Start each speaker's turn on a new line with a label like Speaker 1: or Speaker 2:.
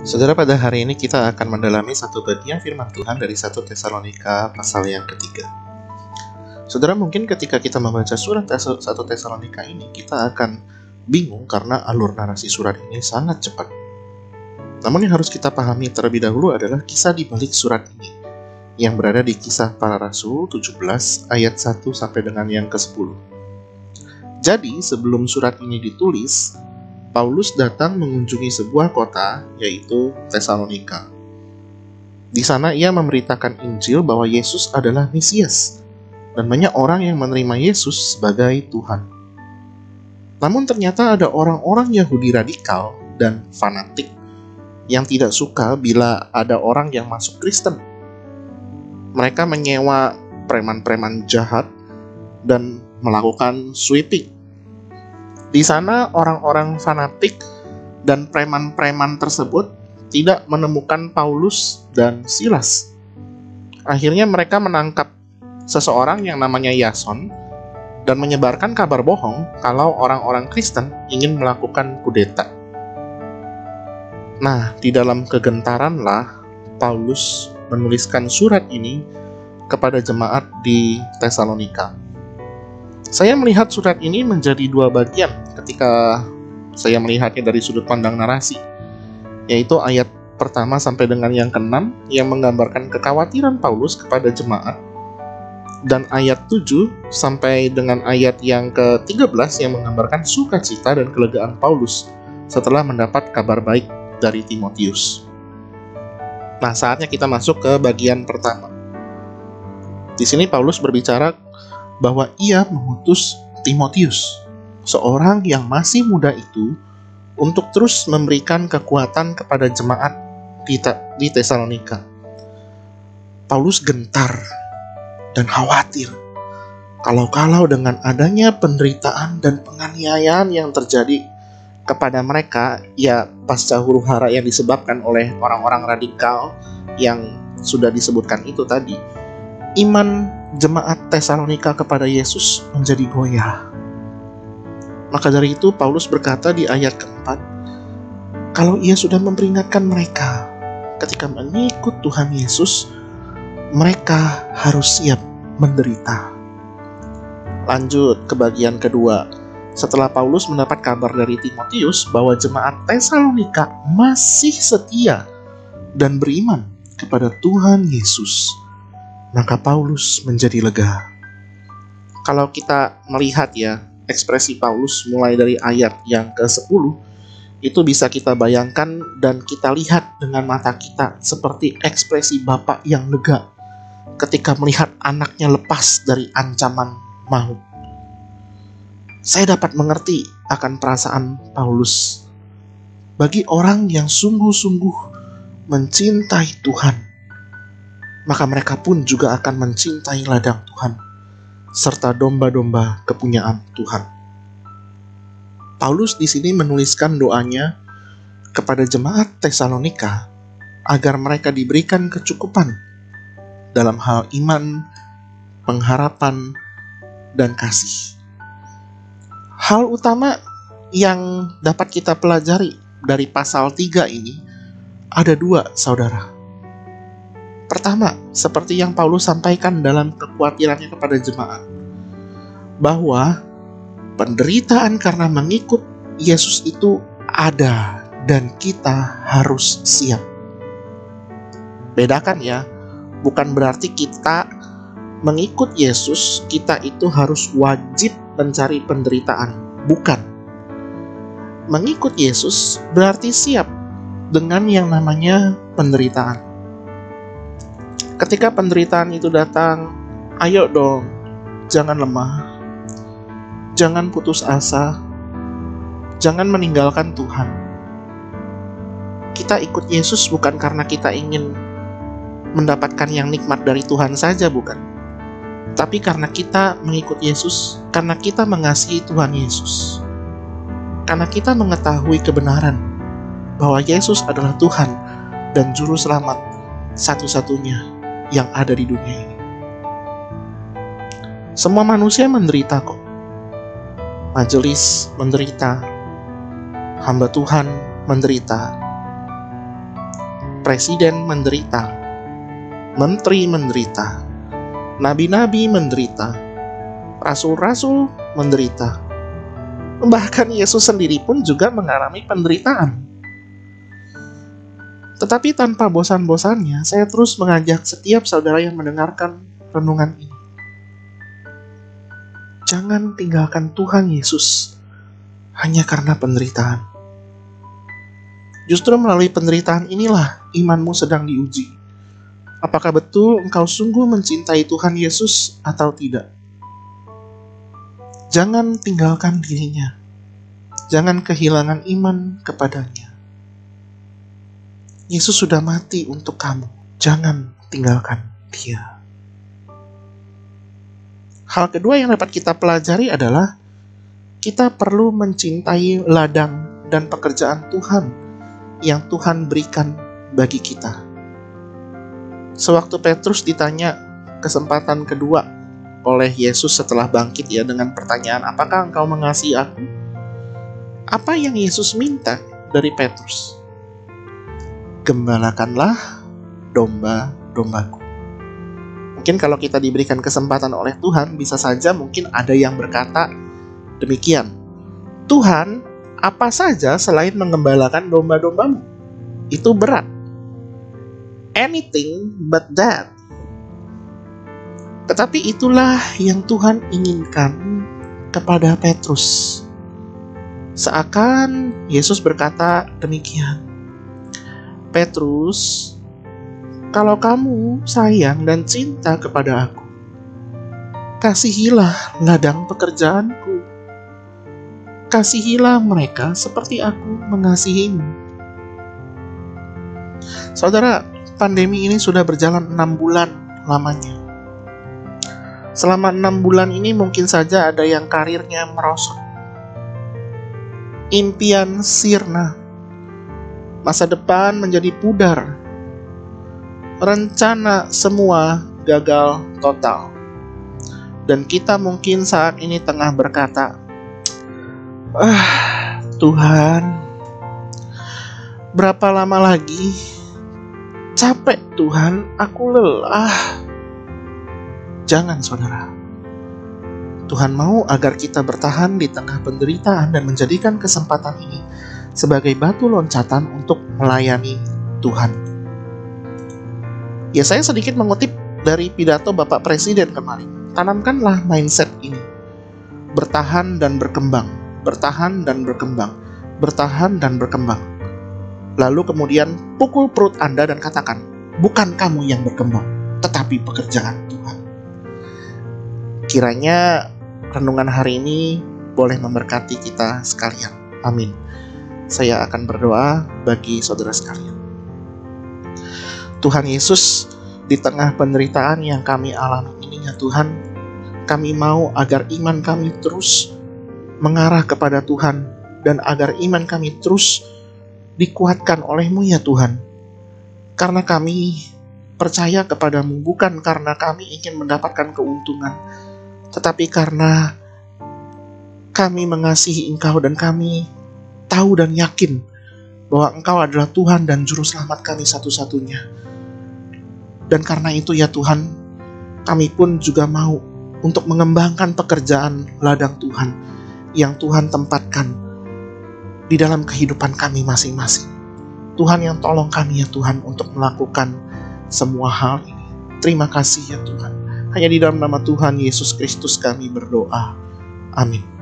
Speaker 1: Saudara, pada hari ini kita akan mendalami satu bagian firman Tuhan dari 1 Tesalonika pasal yang ketiga. Saudara, mungkin ketika kita membaca surat 1 Tesalonika ini, kita akan bingung karena alur narasi surat ini sangat cepat. Namun yang harus kita pahami terlebih dahulu adalah kisah di balik surat ini, yang berada di Kisah Para Rasul 17 ayat 1 sampai dengan yang ke-10. Jadi, sebelum surat ini ditulis, Paulus datang mengunjungi sebuah kota, yaitu Tesalonika. Di sana ia memberitakan Injil bahwa Yesus adalah Mesias, dan banyak orang yang menerima Yesus sebagai Tuhan. Namun ternyata ada orang-orang Yahudi radikal dan fanatik yang tidak suka bila ada orang yang masuk Kristen. Mereka menyewa preman-preman jahat dan melakukan sweeping. Di sana orang-orang fanatik dan preman-preman tersebut tidak menemukan Paulus dan Silas. Akhirnya mereka menangkap seseorang yang namanya Yason dan menyebarkan kabar bohong kalau orang-orang Kristen ingin melakukan kudeta. Nah, di dalam kegentaranlah Paulus menuliskan surat ini kepada jemaat di Tesalonika. Saya melihat surat ini menjadi dua bagian ketika saya melihatnya dari sudut pandang narasi, yaitu ayat pertama sampai dengan yang ke-6 yang menggambarkan kekhawatiran Paulus kepada jemaat, dan ayat 7 sampai dengan ayat yang ke-13 yang menggambarkan sukacita dan kelegaan Paulus setelah mendapat kabar baik dari Timotius. Nah, saatnya kita masuk ke bagian pertama. Di sini Paulus berbicara bahwa ia mengutus Timotius, seorang yang masih muda itu, untuk terus memberikan kekuatan kepada jemaat di Tesalonika. Paulus gentar dan khawatir kalau dengan adanya penderitaan dan penganiayaan yang terjadi kepada mereka, ya pasca huru-hara yang disebabkan oleh orang-orang radikal yang sudah disebutkan itu tadi, iman jemaat Tesalonika kepada Yesus menjadi goyah. Maka dari itu Paulus berkata di ayat keempat, kalau ia sudah memperingatkan mereka ketika mengikut Tuhan Yesus, mereka harus siap menderita. Lanjut ke bagian kedua. Setelah Paulus mendapat kabar dari Timotius bahwa jemaat Tesalonika masih setia dan beriman kepada Tuhan Yesus, maka Paulus menjadi lega. Kalau kita melihat ya, ekspresi Paulus mulai dari ayat yang ke-10, itu bisa kita bayangkan dan kita lihat dengan mata kita seperti ekspresi bapak yang lega ketika melihat anaknya lepas dari ancaman maut. Saya dapat mengerti akan perasaan Paulus. Bagi orang yang sungguh-sungguh mencintai Tuhan, maka mereka pun juga akan mencintai ladang Tuhan, serta domba-domba kepunyaan Tuhan. Paulus di sini menuliskan doanya kepada jemaat Tesalonika agar mereka diberikan kecukupan dalam hal iman, pengharapan, dan kasih. Hal utama yang dapat kita pelajari dari pasal 3 ini ada dua, saudara. Pertama, seperti yang Paulus sampaikan dalam kekhawatirannya kepada jemaat, bahwa penderitaan karena mengikut Yesus itu ada dan kita harus siap. Bedakan ya, bukan berarti kita mengikut Yesus, kita itu harus wajib mencari penderitaan. Bukan. Mengikut Yesus berarti siap dengan yang namanya penderitaan. Ketika penderitaan itu datang, ayo dong, jangan lemah, jangan putus asa, jangan meninggalkan Tuhan. Kita ikut Yesus bukan karena kita ingin mendapatkan yang nikmat dari Tuhan saja, bukan. Tapi karena kita mengikut Yesus, karena kita mengasihi Tuhan Yesus, karena kita mengetahui kebenaran bahwa Yesus adalah Tuhan dan Juru Selamat satu-satunya yang ada di dunia ini. Semua manusia menderita kok. Majelis menderita, hamba Tuhan menderita, presiden menderita, menteri menderita, nabi-nabi menderita, rasul-rasul menderita. Bahkan Yesus sendiri pun juga mengalami penderitaan. Tetapi tanpa bosan-bosannya, saya terus mengajak setiap saudara yang mendengarkan renungan ini. Jangan tinggalkan Tuhan Yesus hanya karena penderitaan. Justru melalui penderitaan inilah imanmu sedang diuji. Apakah betul engkau sungguh mencintai Tuhan Yesus atau tidak? Jangan tinggalkan dirinya. Jangan kehilangan iman kepadanya. Yesus sudah mati untuk kamu. Jangan tinggalkan Dia. Hal kedua yang dapat kita pelajari adalah kita perlu mencintai ladang dan pekerjaan Tuhan yang Tuhan berikan bagi kita. Sewaktu Petrus ditanya kesempatan kedua oleh Yesus setelah bangkit dengan pertanyaan, apakah engkau mengasihi aku? Apa yang Yesus minta dari Petrus? Gembalakanlah domba-dombaku. Mungkin kalau kita diberikan kesempatan oleh Tuhan, bisa saja mungkin ada yang berkata demikian, Tuhan, apa saja selain menggembalakan domba-dombamu? Itu berat. Anything but that. Tetapi itulah yang Tuhan inginkan kepada Petrus. Seakan Yesus berkata demikian, Petrus, kalau kamu sayang dan cinta kepada aku, kasihilah ladang pekerjaanku. Kasihilah mereka seperti aku mengasihimu. Saudara, pandemi ini sudah berjalan 6 bulan lamanya. Selama 6 bulan ini mungkin saja ada yang karirnya merosot. Impian sirna. Masa depan menjadi pudar. Rencana semua gagal total. Dan kita mungkin saat ini tengah berkata, Tuhan, berapa lama lagi? Capek Tuhan, aku lelah. Jangan saudara. Tuhan mau agar kita bertahan di tengah penderitaan dan menjadikan kesempatan ini sebagai batu loncatan untuk melayani Tuhan. Ya, saya sedikit mengutip dari pidato Bapak Presiden kemarin. Tanamkanlah mindset ini. Bertahan dan berkembang. Bertahan dan berkembang. Bertahan dan berkembang. Lalu kemudian pukul perut Anda dan katakan, bukan kamu yang berkembang, tetapi pekerjaan Tuhan. Kiranya renungan hari ini boleh memberkati kita sekalian. Amin. Saya akan berdoa bagi saudara sekalian. Tuhan Yesus, di tengah penderitaan yang kami alami ini ya Tuhan, kami mau agar iman kami terus mengarah kepada Tuhan dan agar iman kami terus dikuatkan oleh-Mu ya Tuhan. Karena kami percaya kepadamu bukan karena kami ingin mendapatkan keuntungan, tetapi karena kami mengasihi Engkau dan kami tahu dan yakin bahwa Engkau adalah Tuhan dan Juru Selamat kami satu-satunya. Dan karena itu ya Tuhan, kami pun juga mau untuk mengembangkan pekerjaan ladang Tuhan yang Tuhan tempatkan di dalam kehidupan kami masing-masing. Tuhan yang tolong kami ya Tuhan untuk melakukan semua hal ini. Terima kasih ya Tuhan. Hanya di dalam nama Tuhan Yesus Kristus kami berdoa. Amin.